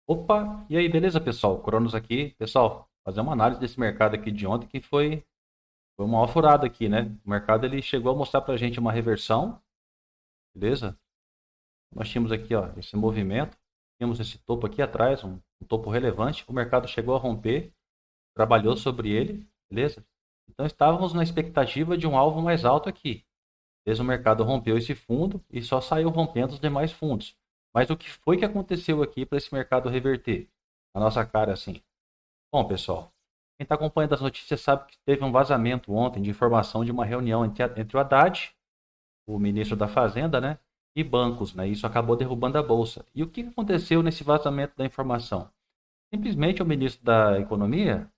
Opa, e aí, beleza, pessoal? Cronos aqui. Pessoal, fazer uma análise desse mercado aqui de ontem que foi uma furada aqui, né? O mercado ele chegou a mostrar pra gente uma reversão, beleza? Nós tínhamos aqui, ó, esse movimento, tínhamos esse topo aqui atrás, um topo relevante. O mercado chegou a romper, trabalhou sobre ele, beleza? Então estávamos na expectativa de um alvo mais alto aqui. Beleza? O mercado rompeu esse fundo e só saiu rompendo os demais fundos. Mas o que foi que aconteceu aqui para esse mercado reverter? A nossa cara assim. Bom, pessoal, quem está acompanhando as notícias sabe que teve um vazamento ontem de informação de uma reunião entre o Haddad, o ministro da Fazenda, né, e bancos, né? Isso acabou derrubando a bolsa. E o que aconteceu nesse vazamento da informação? Simplesmente o ministro da Economia,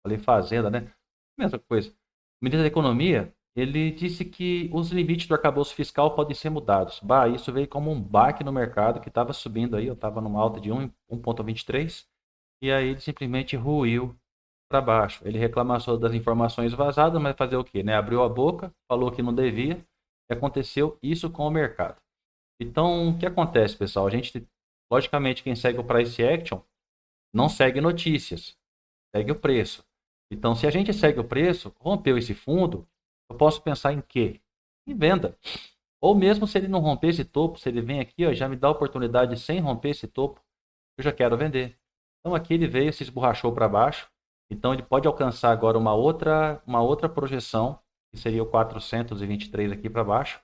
falei Fazenda, né? Mesma coisa. O ministro da Economia, ele disse que os limites do arcabouço fiscal podem ser mudados. Bah, isso veio como um baque no mercado que estava subindo aí, eu estava numa alta de 1,23. E aí ele simplesmente ruiu para baixo. Ele reclamou das informações vazadas, mas fazer o quê? Né? Abriu a boca, falou que não devia, e aconteceu isso com o mercado. Então, o que acontece, pessoal? A gente, logicamente, quem segue o price action não segue notícias, segue o preço. Então, se a gente segue o preço, rompeu esse fundo, eu posso pensar em quê? Em venda. Ou mesmo se ele não romper esse topo, se ele vem aqui, ó, já me dá a oportunidade sem romper esse topo, eu já quero vender. Então aqui ele veio, se esborrachou para baixo. Então ele pode alcançar agora uma outra projeção, que seria o 423 aqui para baixo.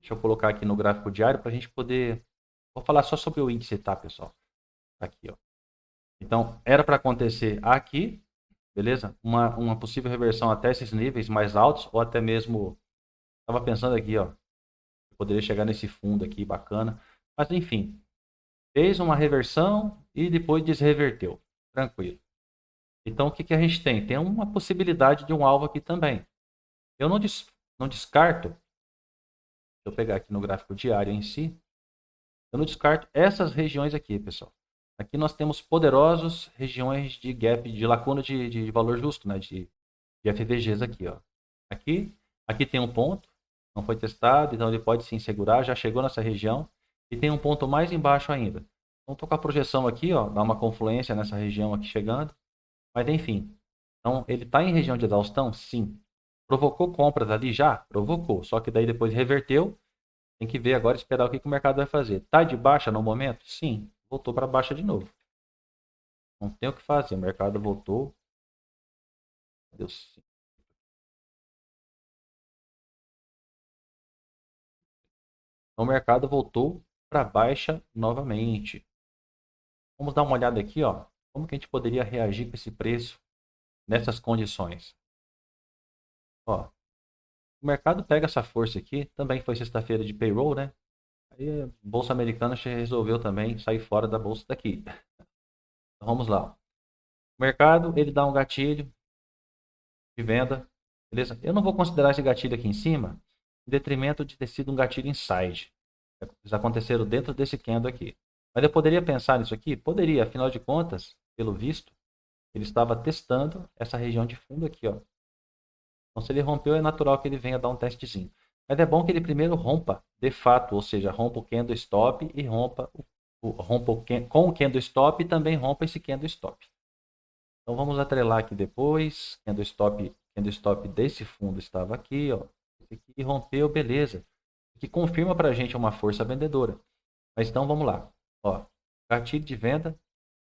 Deixa eu colocar aqui no gráfico diário para a gente poder. Vou falar só sobre o índice, tá, pessoal? Aqui, ó. Então era para acontecer aqui, beleza? Uma possível reversão até esses níveis mais altos, ou até mesmo. Estava pensando aqui, ó. Poderia chegar nesse fundo aqui, bacana. Mas enfim, fez uma reversão e depois desreverteu. Tranquilo. Então, o que, que a gente tem? Tem uma possibilidade de um alvo aqui também. Eu não descarto, deixa eu pegar aqui no gráfico diário em si, eu não descarto essas regiões aqui, pessoal. Aqui nós temos poderosos regiões de gap, de lacuna de valor justo, né? De FVGs aqui, ó. Aqui, aqui tem um ponto, não foi testado, então ele pode sim segurar, já chegou nessa região. E tem um ponto mais embaixo ainda. Então, estou com a projeção aqui, ó, dá uma confluência nessa região aqui chegando. Mas enfim, então ele está em região de exaustão? Sim. Provocou compras ali já? Provocou. Só que daí depois reverteu. Tem que ver agora, esperar o que, que o mercado vai fazer. Tá de baixa no momento? Sim. Voltou para baixa de novo. Não tem o que fazer. O mercado voltou. Deus. Então, o mercado voltou para baixa novamente. Vamos dar uma olhada aqui, ó. Como que a gente poderia reagir com esse preço nessas condições? Ó, o mercado pega essa força aqui. Também foi sexta-feira de payroll, né? Aí a Bolsa Americana resolveu também sair fora da bolsa daqui. Então vamos lá. O mercado, ele dá um gatilho de venda, beleza? Eu não vou considerar esse gatilho aqui em cima em detrimento de ter sido um gatilho inside. Eles aconteceram dentro desse candle aqui. Mas eu poderia pensar nisso aqui? Poderia, afinal de contas, pelo visto, ele estava testando essa região de fundo aqui, ó. Então se ele rompeu, é natural que ele venha dar um testezinho. Mas é bom que ele primeiro rompa, de fato, ou seja, rompa o candle stop e rompa com o candle stop e também rompa esse candle stop. Então vamos atrelar aqui depois. Candle stop desse fundo estava aqui, ó. Esse aqui rompeu, beleza. Que confirma para a gente uma força vendedora. Mas então vamos lá. Ó, gatilho de venda,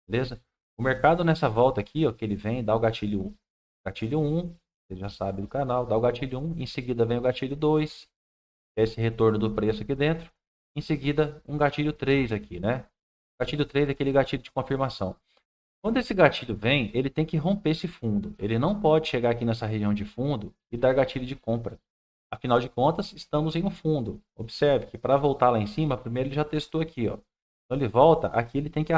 beleza? O mercado nessa volta aqui, ó, que ele vem, dá o gatilho 1. Gatilho 1, você já sabe do canal, dá o gatilho 1. Em seguida vem o gatilho 2, esse retorno do preço aqui dentro. Em seguida, um gatilho 3 aqui, né? Gatilho 3 é aquele gatilho de confirmação. Quando esse gatilho vem, ele tem que romper esse fundo. Ele não pode chegar aqui nessa região de fundo e dar gatilho de compra. Afinal de contas, estamos em um fundo. Observe que para voltar lá em cima, primeiro ele já testou aqui, ó. Então ele volta, aqui ele tem que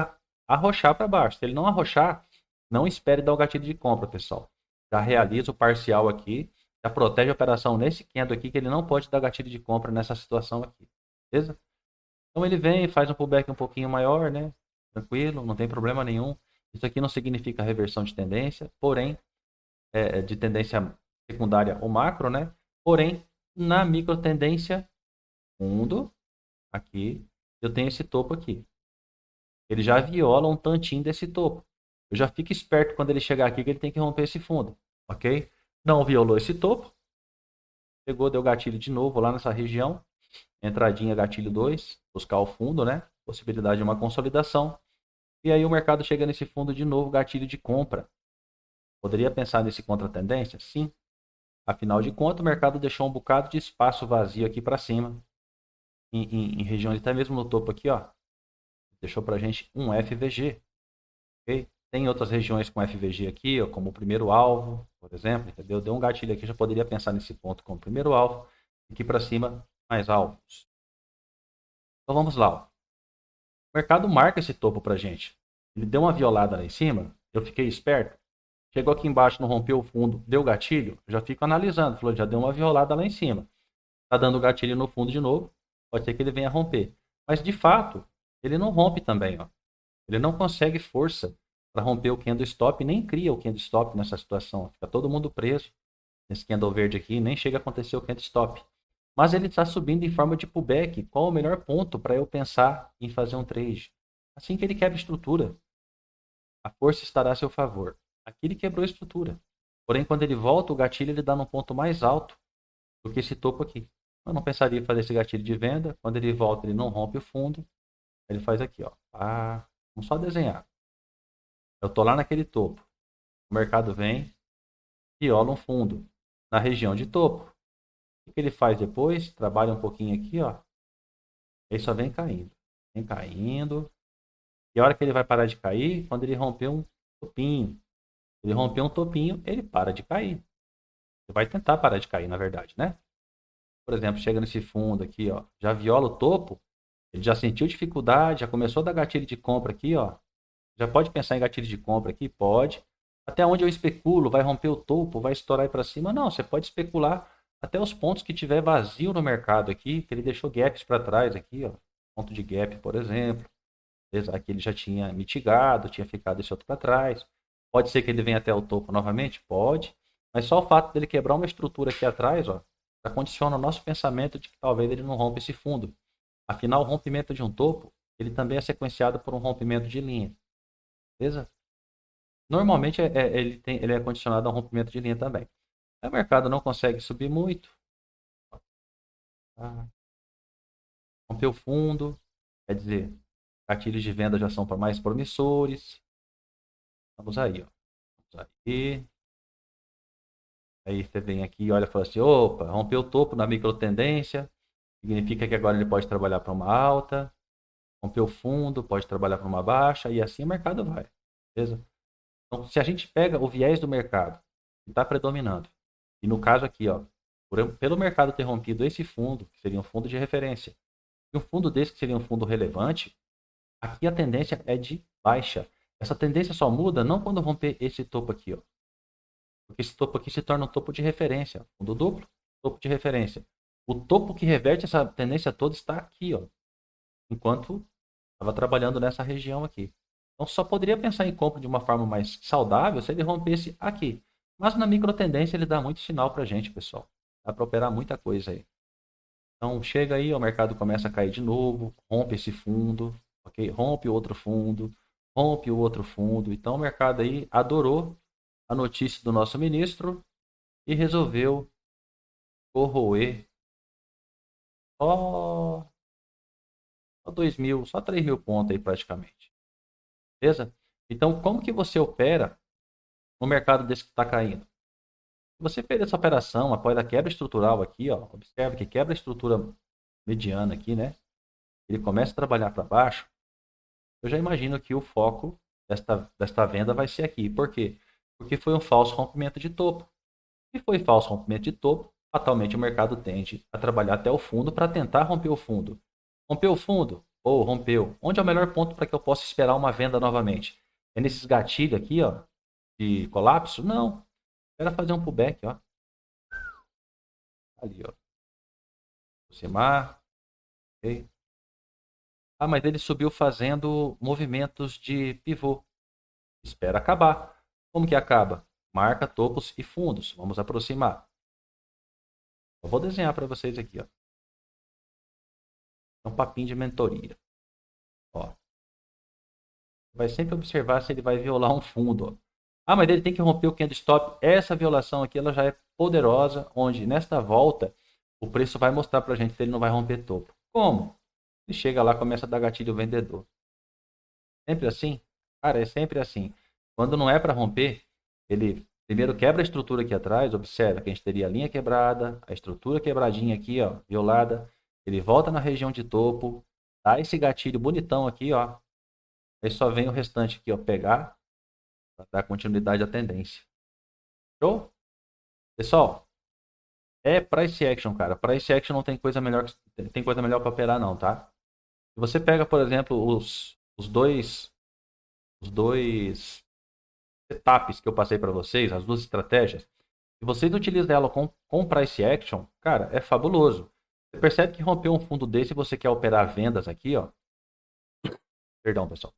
arrochar para baixo. Se ele não arrochar, não espere dar o gatilho de compra, pessoal. Já realiza o parcial aqui, já protege a operação nesse candle aqui, que ele não pode dar gatilho de compra nessa situação aqui. Beleza? Então ele vem, faz um pullback um pouquinho maior, né? Tranquilo, não tem problema nenhum. Isso aqui não significa reversão de tendência, porém, de tendência secundária ou macro, né? Porém, na micro tendência fundo, aqui, eu tenho esse topo aqui. ele já viola um tantinho desse topo. Eu já fico esperto quando ele chegar aqui que ele tem que romper esse fundo, ok? Não violou esse topo, pegou, deu gatilho de novo lá nessa região, entradinha gatilho 2, buscar o fundo, né? Possibilidade de uma consolidação. E aí o mercado chega nesse fundo de novo, gatilho de compra. Poderia pensar nesse contra-tendência? Sim. Afinal de contas, o mercado deixou um bocado de espaço vazio aqui para cima, em regiões até mesmo no topo aqui, ó. Deixou para a gente um FVG, ok? Tem outras regiões com FVG aqui, ó, como o primeiro alvo, por exemplo, entendeu? Deu um gatilho aqui, já poderia pensar nesse ponto como primeiro alvo. Aqui para cima, mais alvos. Então vamos lá, ó. O mercado marca esse topo para a gente. Ele deu uma violada lá em cima, eu fiquei esperto. Chegou aqui embaixo, não rompeu o fundo, deu gatilho, eu já fico analisando. Falou, já deu uma violada lá em cima. Tá dando gatilho no fundo de novo, pode ser que ele venha romper. Mas de fato, ele não rompe também, ó. Ele não consegue força para romper o candle stop, nem cria o candle stop nessa situação. Fica todo mundo preso nesse candle verde aqui, nem chega a acontecer o candle stop. Mas ele está subindo em forma de pullback. Qual o melhor ponto para eu pensar em fazer um trade? Assim que ele quebra estrutura, a força estará a seu favor. Aqui ele quebrou a estrutura. Porém, quando ele volta, o gatilho ele dá num ponto mais alto do que esse topo aqui. Eu não pensaria em fazer esse gatilho de venda. Quando ele volta, ele não rompe o fundo. Ele faz aqui, ó. Vamos só desenhar. Eu estou lá naquele topo. O mercado vem, viola um fundo na região de topo. O que ele faz depois? Trabalha um pouquinho aqui, ó. Ele só vem caindo. Vem caindo. E a hora que ele vai parar de cair, quando ele romper um topinho. Ele rompeu um topinho, ele para de cair. Ele vai tentar parar de cair, na verdade, né? Por exemplo, chega nesse fundo aqui, ó. Já viola o topo. Ele já sentiu dificuldade, já começou a dar gatilho de compra aqui, ó. Já pode pensar em gatilho de compra aqui? Pode. Até onde eu especulo? Vai romper o topo? Vai estourar aí para cima? Não, você pode especular até os pontos que tiver vazio no mercado aqui, que ele deixou gaps para trás aqui, ó. Ponto de gap, por exemplo. Aqui ele já tinha mitigado, tinha ficado esse outro para trás. Pode ser que ele venha até o topo novamente? Pode. Mas só o fato dele quebrar uma estrutura aqui atrás, ó, já condiciona o nosso pensamento de que talvez ele não rompa esse fundo. Afinal, o rompimento de um topo, ele também é sequenciado por um rompimento de linha. Beleza? Normalmente ele é condicionado a um rompimento de linha também. Aí o mercado não consegue subir muito. Tá? Rompeu o fundo. Quer dizer, gatilhos de venda já são para mais promissores. Vamos aí, ó. Vamos aí. Aí você vem aqui e olha e fala assim, opa, rompeu o topo na micro tendência. Significa que agora ele pode trabalhar para uma alta. Rompeu o fundo, pode trabalhar para uma baixa. E assim o mercado vai. Beleza? Então, se a gente pega o viés do mercado que está predominando, e no caso aqui, ó, pelo mercado ter rompido esse fundo, que seria um fundo de referência, e um fundo desse que seria um fundo relevante, aqui a tendência é de baixa. Essa tendência só muda não quando romper esse topo aqui, ó, porque esse topo aqui se torna um topo de referência, fundo duplo, topo de referência. O topo que reverte essa tendência toda está aqui, ó, enquanto estava trabalhando nessa região aqui. Então só poderia pensar em compra de uma forma mais saudável se ele rompesse aqui. Mas na micro tendência ele dá muito sinal para a gente, pessoal. Dá para operar muita coisa aí. Então chega aí, o mercado começa a cair de novo, rompe esse fundo, ok? Rompe o outro fundo, rompe o outro fundo. Então o mercado aí adorou a notícia do nosso ministro e resolveu corroer só, só 2.000, só 3.000 pontos aí praticamente. Beleza? Então como que você opera no mercado desse que está caindo? Se você fez essa operação após a quebra estrutural aqui, ó, observe que quebra a estrutura mediana aqui, né? Ele começa a trabalhar para baixo. Eu já imagino que o foco desta venda vai ser aqui. Por quê? Porque foi um falso rompimento de topo. Se foi falso rompimento de topo, fatalmente o mercado tende a trabalhar até o fundo para tentar romper o fundo. Rompeu o fundo? Ou rompeu. Onde é o melhor ponto para que eu possa esperar uma venda novamente? É nesses gatilhos aqui, ó, de colapso? Não. Era fazer um pullback, ó. Ali, ó. Aproximar. Ok. Mas ele subiu fazendo movimentos de pivô. Espera acabar. Como que acaba? Marca topos e fundos. Vamos aproximar. Eu vou desenhar para vocês aqui, ó. É um papinho de mentoria. Ó. vai sempre observar se ele vai violar um fundo. Ó. Ah, mas ele tem que romper o candle stop. Essa violação aqui ela já é poderosa, onde nesta volta o preço vai mostrar para a gente se ele não vai romper topo. Como? Ele chega lá, começa a dar gatilho vendedor. Sempre assim? Cara, é sempre assim. Quando não é para romper, ele primeiro quebra a estrutura aqui atrás, observa que a gente teria a linha quebrada, a estrutura quebradinha aqui, ó, violada. Ele volta na região de topo, dá esse gatilho bonitão aqui, ó. Aí só vem o restante aqui, ó, pegar para dar continuidade à tendência. Show? Pessoal, é price action, cara. Price action não tem coisa melhor, tem coisa melhor para operar não, tá? Se você pega, por exemplo, os dois setups que eu passei para vocês, as duas estratégias, se vocês utilizam ela com price action, cara, é fabuloso. Você percebe que rompeu um fundo desse e você quer operar vendas aqui, ó. Perdão, pessoal.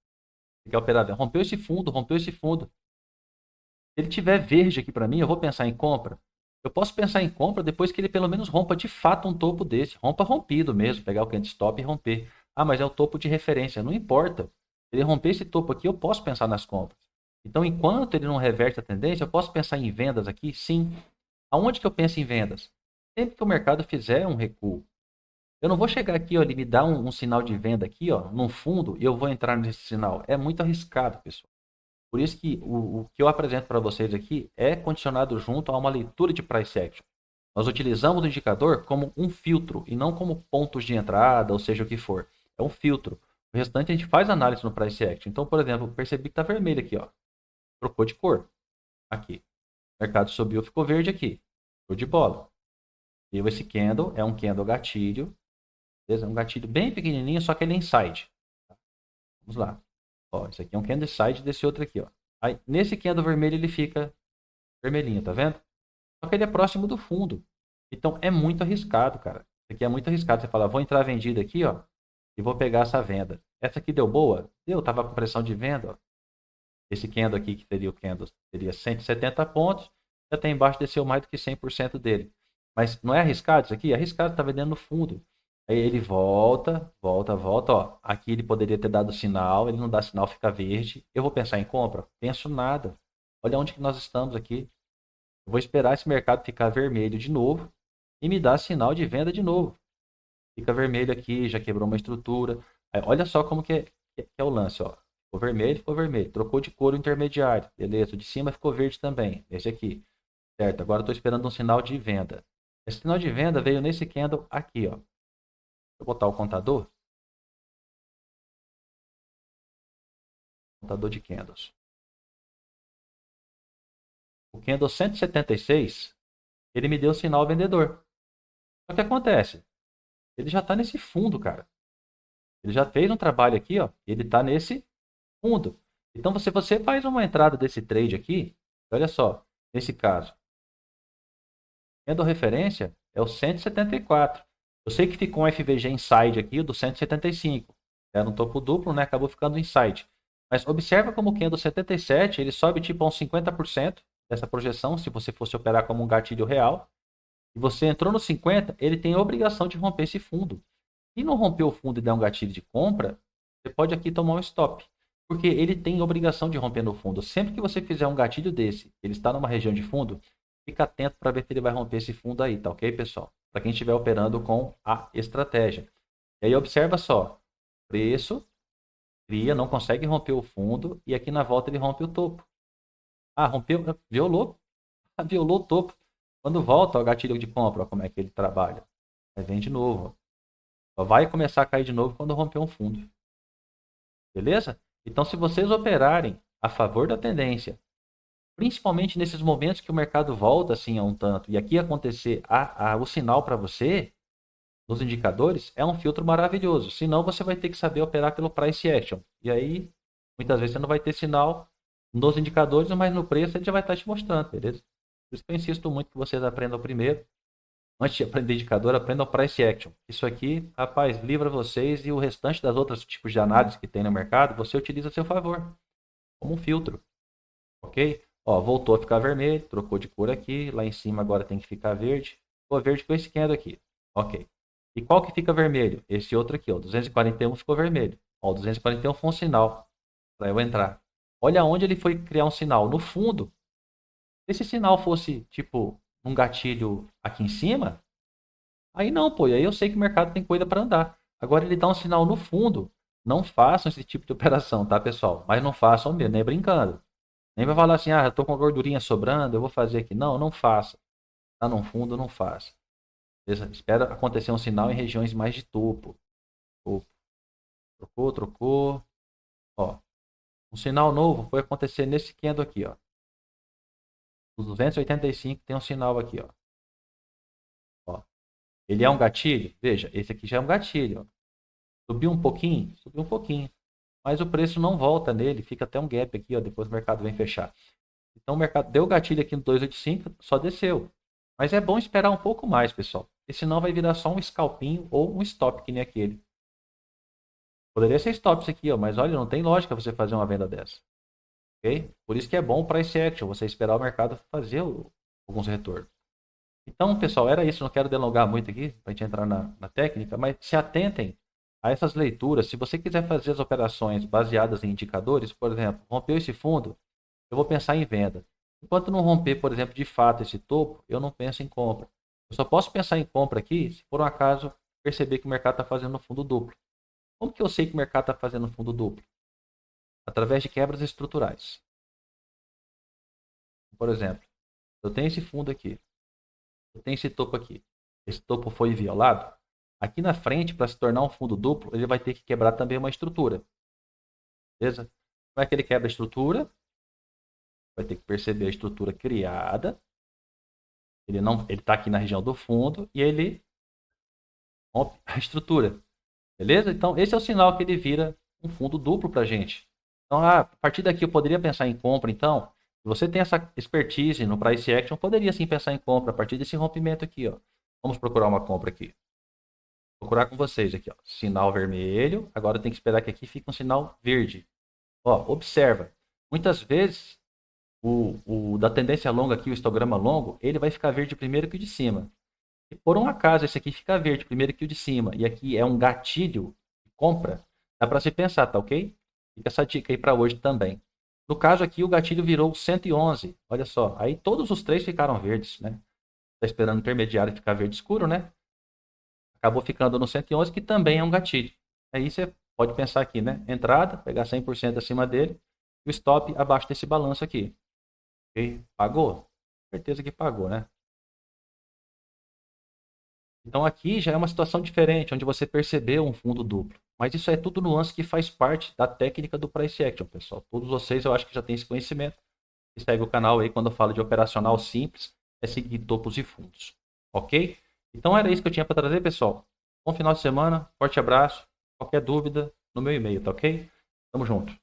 Você quer operar vendas. Rompeu esse fundo, rompeu esse fundo. Se ele tiver verde aqui para mim, eu vou pensar em compra. Eu posso pensar em compra depois que ele pelo menos rompa de fato um topo desse. Rompa rompido mesmo, pegar o candle stop e romper. Ah, mas é o topo de referência. Não importa. Se ele romper esse topo aqui, eu posso pensar nas compras. Então, enquanto ele não reverte a tendência, eu posso pensar em vendas aqui? Sim. Aonde que eu penso em vendas? Sempre que o mercado fizer um recuo. Eu não vou chegar aqui, ó, ele me dá um sinal de venda aqui, ó, num fundo, e eu vou entrar nesse sinal. É muito arriscado, pessoal. Por isso que o que eu apresento para vocês aqui é condicionado junto a uma leitura de price action. Nós utilizamos o indicador como um filtro e não como pontos de entrada, ou seja o que for. É um filtro. O restante a gente faz análise no price action. Então, por exemplo, percebi que está vermelho aqui, ó. Trocou de cor. Aqui. O mercado subiu, ficou verde aqui. Show de bola. E esse candle é um candle gatilho. Beleza? É um gatilho bem pequenininho, só que ele é inside. Vamos lá. Ó, esse aqui é um candle inside desse outro aqui, ó. Aí, nesse candle vermelho ele fica vermelhinho, tá vendo? Só que ele é próximo do fundo. Então é muito arriscado, cara. Isso aqui é muito arriscado. Você fala, vou entrar vendida aqui, ó, e vou pegar essa venda. Essa aqui deu boa? Deu, tava com pressão de venda, ó. Esse candle aqui, que teria o candle, teria 170 pontos. Já tem embaixo, desceu mais do que 100% dele. Mas não é arriscado isso aqui? É arriscado, tá vendendo no fundo. Aí ele volta, volta, volta, ó. Aqui ele poderia ter dado sinal, ele não dá sinal, fica verde. Eu vou pensar em compra? Penso nada. Olha onde que nós estamos aqui. Eu vou esperar esse mercado ficar vermelho de novo e me dar sinal de venda de novo. Fica vermelho aqui, já quebrou uma estrutura. Aí, olha só como que é o lance, ó. Ficou vermelho. Trocou de cor o intermediário. Beleza, o de cima ficou verde também. Esse aqui. Certo, agora estou esperando um sinal de venda. Esse sinal de venda veio nesse candle aqui, ó. Vou botar o contador. Contador de candles. O candle 176, ele me deu sinal vendedor. O que acontece? Ele já está nesse fundo, cara. Ele já fez um trabalho aqui, ó. Ele está nesse fundo. Então, se você faz uma entrada desse trade aqui, olha só, nesse caso, candle referência é o 174. Eu sei que ficou um FVG inside aqui do 175. Era um topo duplo, né? Acabou ficando inside. Mas observa como o candle 77, ele sobe tipo a uns 50% dessa projeção, se você fosse operar como um gatilho real. E você entrou no 50, ele tem a obrigação de romper esse fundo. Se não romper o fundo e der um gatilho de compra, você pode aqui tomar um stop. Porque ele tem obrigação de romper no fundo. Sempre que você fizer um gatilho desse, ele está numa região de fundo, fica atento para ver se ele vai romper esse fundo aí, tá ok, pessoal? Para quem estiver operando com a estratégia. E aí observa só, preço, cria, não consegue romper o fundo e aqui na volta ele rompe o topo. Ah, rompeu, violou, violou o topo. Quando volta, ó, o gatilho de compra, ó, como é que ele trabalha. Aí vem de novo. Ó. Só vai começar a cair de novo quando romper um fundo. Beleza? Então, se vocês operarem a favor da tendência, principalmente nesses momentos que o mercado volta assim a um tanto, e aqui acontecer o sinal para você, nos indicadores, é um filtro maravilhoso. Senão, você vai ter que saber operar pelo price action. E aí, muitas vezes, você não vai ter sinal nos indicadores, mas no preço ele já vai estar te mostrando, beleza? Por isso que eu insisto muito que vocês aprendam primeiro. Antes de aprender indicador, aprendam price action. Isso aqui, rapaz, livra vocês e o restante das outras tipos de análise que tem no mercado, você utiliza a seu favor, como um filtro. Ok? Ó, voltou a ficar vermelho, trocou de cor aqui, lá em cima agora tem que ficar verde. Ficou verde com esse candle aqui. Ok. E qual que fica vermelho? Esse outro aqui, ó, 241 ficou vermelho. Ó, 241 foi um sinal. para eu entrar. Olha onde ele foi criar um sinal, no fundo. Se esse sinal fosse, tipo, um gatilho aqui em cima, aí não, pô, aí eu sei que o mercado tem coisa para andar. Agora ele dá um sinal no fundo. Não façam esse tipo de operação, tá, pessoal? Mas não façam mesmo, nem brincando. Nem vai falar assim, ah, eu tô com a gordurinha sobrando, eu vou fazer aqui. Não, não faça. Tá no fundo, não faça. Beleza? Espera acontecer um sinal em regiões mais de topo. Topo. Trocou, trocou. Ó, um sinal novo foi acontecer nesse candle aqui, ó. Os 285 tem um sinal aqui, ó. Ó. Ele é um gatilho? Veja, esse aqui já é um gatilho, ó. Subiu um pouquinho? Subiu um pouquinho. Mas o preço não volta nele, fica até um gap aqui, ó, depois o mercado vem fechar. Então o mercado deu gatilho aqui no 285, só desceu. Mas é bom esperar um pouco mais, pessoal. Porque senão vai virar só um scalpinho ou um stop que nem aquele. Poderia ser stop isso aqui, ó, mas olha, não tem lógica você fazer uma venda dessa. Ok? Por isso que é bom o price action, você esperar o mercado fazer alguns retornos. Então, pessoal, era isso. Não quero delongar muito aqui para a gente entrar na técnica, mas se atentem a essas leituras. Se você quiser fazer as operações baseadas em indicadores, por exemplo, rompeu esse fundo, eu vou pensar em venda. Enquanto não romper, por exemplo, de fato esse topo, eu não penso em compra. Eu só posso pensar em compra aqui se por um acaso perceber que o mercado está fazendo fundo duplo. Como que eu sei que o mercado está fazendo fundo duplo? Através de quebras estruturais. Por exemplo, eu tenho esse fundo aqui, eu tenho esse topo aqui. Esse topo foi violado. Aqui na frente, para se tornar um fundo duplo, ele vai ter que quebrar também uma estrutura. Beleza? Como é que ele quebra a estrutura? Vai ter que perceber a estrutura criada. Ele está aqui na região do fundo e ele rompe a estrutura. Beleza? Então, esse é o sinal que ele vira um fundo duplo para a gente. Então, a partir daqui eu poderia pensar em compra, então. Se você tem essa expertise no price action, poderia sim pensar em compra a partir desse rompimento aqui, ó. Vamos procurar uma compra aqui. Vou procurar com vocês aqui, ó. Sinal vermelho. Agora tem que esperar que aqui fique um sinal verde. Ó, observa. Muitas vezes o da tendência longa aqui, o histograma longo, ele vai ficar verde primeiro que o de cima. Se por um acaso esse aqui fica verde primeiro que o de cima e aqui é um gatilho de compra, dá para se pensar, tá ok? Fica essa dica aí para hoje também. No caso aqui, o gatilho virou 111. Olha só, aí todos os três ficaram verdes, né? Tá esperando o intermediário ficar verde escuro, né? Acabou ficando no 111, que também é um gatilho. Aí você pode pensar aqui, né? Entrada, pegar 100% acima dele, e o stop abaixo desse balanço aqui. Ok? Pagou? Certeza que pagou, né? Então aqui já é uma situação diferente, onde você percebeu um fundo duplo. Mas isso é tudo nuance que faz parte da técnica do price action, pessoal. Todos vocês eu acho que já têm esse conhecimento. E segue o canal aí quando eu falo de operacional simples, é seguir topos e fundos. Ok? Então era isso que eu tinha para trazer, pessoal. Bom final de semana, forte abraço. Qualquer dúvida, no meu e-mail, tá ok? Tamo junto.